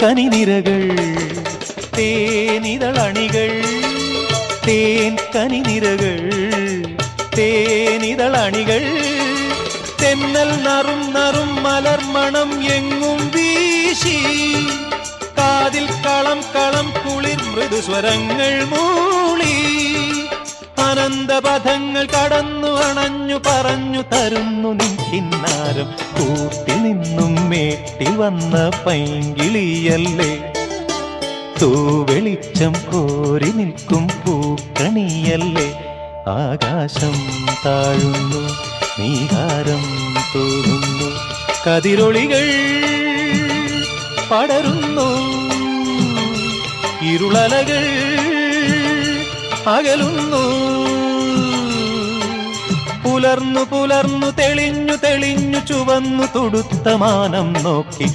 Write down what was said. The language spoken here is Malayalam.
കനിനിരകൾ തേനിതളണികൾ തേൻ കനിനിരകൾ തേനിതളണികൾ തെന്നൽ നറും നറും മലർമണം എങ്ങും വീശി കാതിൽ കളം കളം കുളിർ മൃദുസ്വരങ്ങൾ മൂളി അനന്തപഥങ്ങൾ കടന്നു അണഞ്ഞു പറഞ്ഞു തരുന്നു നിൻ കിന്നാരം കൂട്ടിൽ നിന്നും മേട്ടിൽ വന്ന പൈങ്കിളിയല്ലേ തൂവെളിച്ചം കോരി നിൽക്കും പൂക്കണിയല്ലേ ആകാശം താഴുന്നു നീഹാരം തോന്നുന്നു കതിരൊളികൾ പടരുന്നു ഇരുളലകൾ അകലുന്നു പുലർന്നു പുലർന്നു തെളിഞ്ഞു തെളിഞ്ഞു ചുവന്നു തുടുത്ത മാനം നോക്കി